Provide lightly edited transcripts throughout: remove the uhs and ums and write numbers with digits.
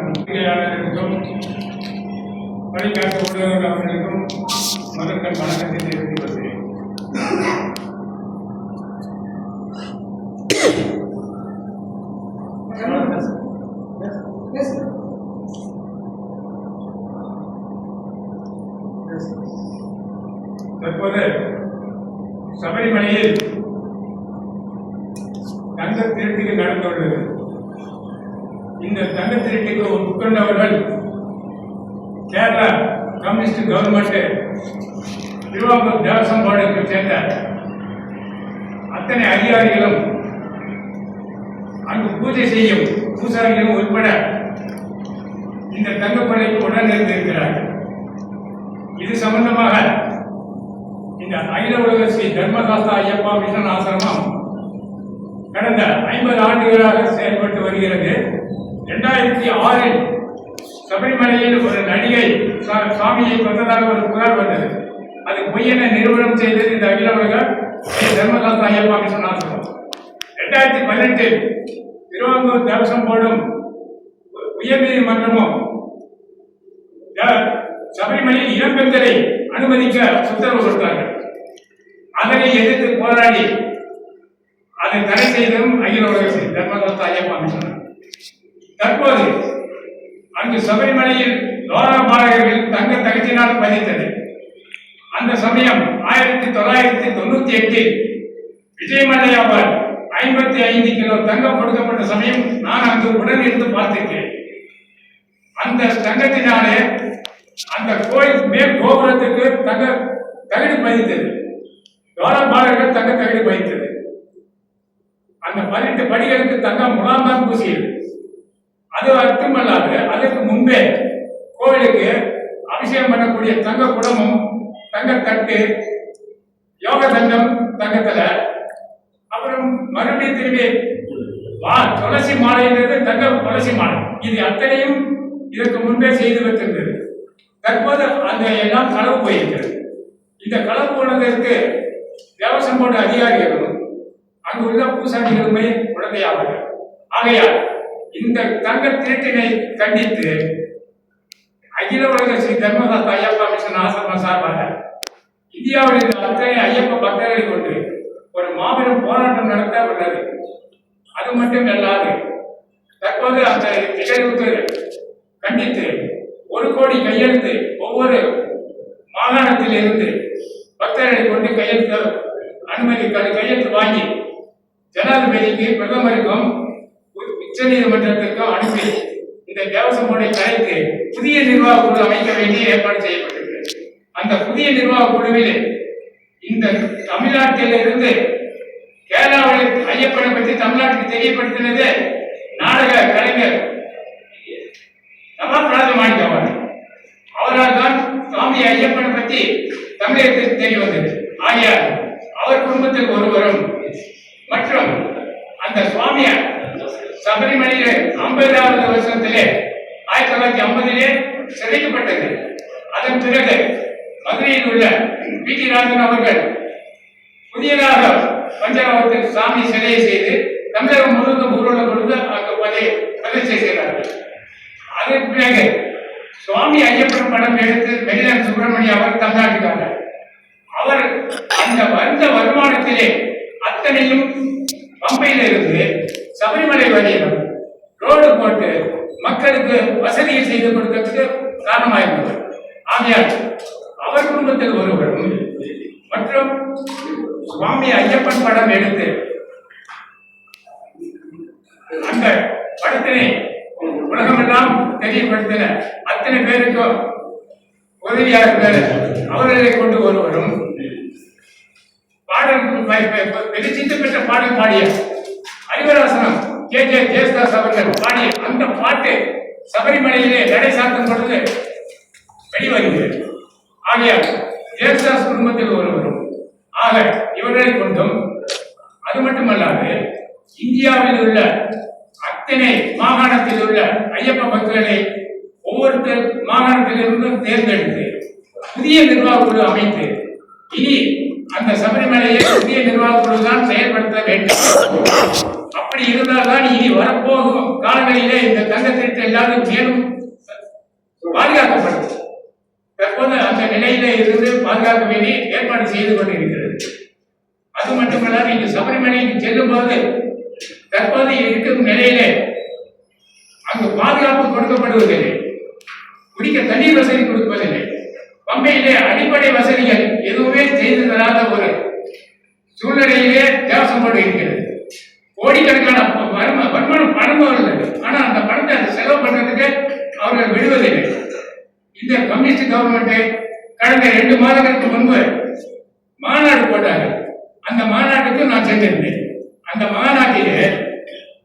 பத்திரிகையாளர்களுக்கும் வழிகாட்டு ஊடகங்கள் அவர்களுக்கும் முதற்கண் வணக்கத்தை தெரிவித்து வருகிறேன். தற்போது சபரிமலையில் தங்க திருட்டுக்கு நடந்துள்ளது. இந்த தங்க திருட்டுக்கு உட்கொண்டவர்கள் கேரளா கம்யூனிஸ்ட் கவர்மெண்ட் திருவாங்கூர் தேவசம் போர்டுக்கு சேர்ந்த அத்தனை அதிகாரிகளும் அங்கு பூஜை செய்யும் பூசாரிகளும் உட்பட இந்த தங்க கொள்ளைக்கு உடன் இருந்திருக்கிறார்கள். இது சம்பந்தமாக இந்த அகில உலக ஸ்ரீ தர்மசாஸ்தா ஐயப்பா மிஷன் ஆசிரமம் கடந்த 50 ஆண்டுகளாக செயல்பட்டு வருகிறது. 2006 சபரிமலையில் ஒரு நடிகை சுவாமியை கொண்டதாக ஒரு புகார் வந்தது. அது பொய்யென நிறுவனம் செய்தது இந்த அகில உலக ஸ்ரீ தர்மசாஸ்தா ஐயப்பா மிஷன் ஆசிரமம். 2018 திருவாங்கூர் தேவசம் போர்டும் உயர்நீதிமன்றமும் சபரிமலையில் இளம்பெண்களை அனுமதிக்க உத்தரவு கொடுத்தார்கள். அதனை எதிர்த்து போராடி அதை தடை செய்ததும் அகில உலக ஸ்ரீ தர்மசாஸ்தா ஐயப்பா மிஷன். தற்போது அங்கு சபரிமலையில் லோராபாலகர்கள் தங்க தகத்தினால் பதித்தது. அந்த சமயம் 1998 விஜயமல்லையாவால் 55 கிலோ தங்கம் கொடுக்கப்பட்ட சமயம் நான் அங்கு உடன் இருந்து பார்த்திருக்கேன். அந்த தங்கத்தினாலே அந்த கோயில் மேல் கோபுரத்துக்கு தங்க தகடு பதித்தது. லோராபாலகர்கள் தங்க தகடு பதித்தது. அந்த 18 படிகளுக்கு தங்கம் முலாம்தான் பூசியது. அது மட்டுமல்லாது அதற்கு முன்பே கோவிலுக்கு அபிஷேகம் பண்ணக்கூடிய தங்க குடமும் தங்க தட்டு யோக தண்டம் தங்கத்துல அப்புறம் மறுபடியும் திரும்பி துளசி மாலைன்றது தங்க துளசி மாலை. இது அத்தனையும் இதற்கு முன்பே செய்து வைத்திருந்தது. தற்போது அந்த எல்லாம் களவு போயிருக்கிறது. இந்த களவு போனதற்கு தேவசம் போர்டு அதிகாரிகளும் அங்கு உள்ள பூசாரிகளுமே உடந்தையாவார்கள். ஆகையால் இந்த தங்க திருட்டினை கண்டித்து அகில உலக ஸ்ரீ தர்மசாஸ்தா ஐயப்பா மிஷன் ஆசிரமம் சார்பாக இந்தியாவில் இந்த அத்தனை ஐயப்ப பக்தர்களை கொண்டு ஒரு மாபெரும் போராட்டம் நடத்த உள்ளது. அது மட்டும் அல்லாது தற்போது அந்த நிகழ்வுக்கு கண்டித்து 1 கோடி கையெழுத்து ஒவ்வொரு மாகாணத்தில் இருந்து பக்தர்களை கொண்டு கையெழுத்து அனுமதி கையெழுத்து வாங்கி ஜனாதிபதிக்கு பிரதமருக்கும் உச்ச நீதிமன்றத்திற்கும் அனுப்பி இந்த தேவசம் போர்டை கலைத்து புதிய நிர்வாக குழு அமைக்க வேண்டிய ஏற்பாடு செய்யப்பட்டிருக்கிறது. அந்த புதிய நிர்வாக குழுவில் இந்த தமிழ்நாட்டில் இருந்து கேரளாவில் ஐயப்பனை பற்றி தமிழ்நாட்டுக்கு தெரியப்படுத்தினது நாடக கலைஞர் நவாப் அவரால் தான் சுவாமி ஐயப்பனை பற்றி தமிழகத்திற்கு தெரிய வந்தது. ஆகையால் அவர் குடும்பத்தில் ஒருவரும் மற்றும் அந்த சுவாமி சபரிமலையிலே 50வது வருஷத்திலே 1950 சிதைக்கப்பட்டது. அதன் பிறகு மதுரையில் உள்ள வி.டி. ராஜன் அவர்கள் புதியதாக பஞ்சராமத்தில் சாமி சிலையை செய்து தமிழகம் முழுவதும் ஊர்வலம் கொடுத்து அங்கு பிரதிஷ்டை செய்தார்கள். அதன் பிறகு சுவாமி ஐயப்பன் படம் எடுத்து மெரினார் சுப்பிரமணியம் அவர் தமிழ்நாட்டுக்காரர். அவர் அந்த வந்த வருமானத்திலே அத்தனையும் பம்பையில இருந்து சபரிமலை வரையிலும் ரோடு போட்டு மக்களுக்கு வசதியை செய்து கொடுக்கிறதுக்கு காரணமாயிருந்தவர். ஆகையால் அவர் குடும்பத்தில் ஒருவரும் மற்றும் சுவாமி ஐயப்பன் படம் எடுத்து அந்த படத்தினை உலகமெல்லாம் தெரியப்படுத்தின அத்தனை பேருக்கும் உதவியாக அவர்களை கொண்டு ஒருவரும் பாடல் வெளிச்சீட்டு பெற்ற பாடல் பாடிய அறிவராசனம் கே.ஜே. ஜேசுதாஸ் அவர்கள் பாடிய அந்த பாட்டு சபரிமலையிலே நடை சாத்தம் பொழுது வெளிவருகிறது. ஆகையால் ஜேசுதாஸ் குடும்பத்தில் ஒருவரும் ஆக இவர்களை கொண்டும் அது மட்டுமல்லாது இந்தியாவில் உள்ள அத்தனை மாகாணத்தில் உள்ள ஐயப்ப பக்தர்களை ஒவ்வொரு மாகாணத்திலிருந்தும் தேர்ந்தெடுத்து புதிய நிர்வாக குழு அமைத்து இனி அந்த சபரிமலையை புதிய நிர்வாக குழு தான் செயல்படுத்த வேண்டும். அப்படி இருந்தால்தான் இனி வரப்போகும் காலங்களிலே இந்த தங்க திருட்டு எல்லாரும் மேலும் பாதுகாக்கப்படும். தற்போது அந்த நிலையில இருந்து பாதுகாக்க வேண்டி ஏற்பாடு செய்து கொண்டிருக்கிறது. அது மட்டுமல்ல, நீங்க சபரிமலைக்கு செல்லும் போது தற்போது இருக்கும் நிலையிலே அங்கு பாதுகாப்பு கொடுக்கப்படுவதில்லை, குடிக்க தண்ணீர் வசதி கொடுப்பதில்லை. பம்பையிலே அடிப்படை வசதிகள் எதுவுமே செய்து தராத ஒரு சூழ்நிலையிலே தேவசம் போட்டு இருக்கிறது. கோடிக்கணக்கான வருமானம் பணம் வருகிறது. ஆனா அந்த பணத்தை செலவு பண்றதுக்கு அவர்கள் விடுவதில்லை. இந்த கம்யூனிஸ்ட் கவர்மெண்ட் கடந்த 2 மாதங்களுக்கு முன்பு மாநாடு போட்டாங்க. அந்த மாநாட்டுக்கு நான் சென்றிருந்தேன். அந்த மாநாட்டிலே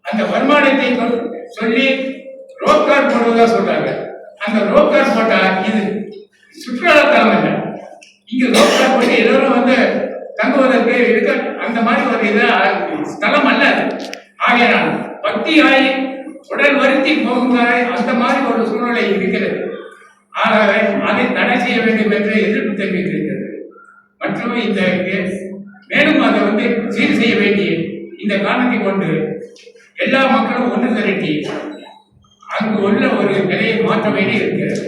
அந்த வருமானத்தை சொல்லி ரோப்கார் போடுவதா சொல்றாங்க. அந்த ரோப்கார் போட்டா இது சுற்றுலா தலம் இல்லை. இங்க ரோப்கார் போட்டு எல்லோரும் வந்து தங்குவதற்கு இருக்க அந்த மாதிரி ஒரு இது ஸ்தலம் அல்ல. ஆகையால் பக்தி ஆகி உடல் வருத்தி போகும் அந்த மாதிரி ஒரு சூழ்நிலை இருக்கிறது. ஆகவே அதை தடை செய்ய வேண்டும் என்று எதிர்ப்பு தெரிவித்திருக்கிறது. மற்றும் இந்த மேலும் அதை வந்து சீர் செய்ய வேண்டிய இந்த காரணத்தை கொண்டு எல்லா மக்களும் ஒன்று திரட்டி அங்கு உள்ள ஒரு நிலையை மாற்ற வேண்டி இருக்கிறது.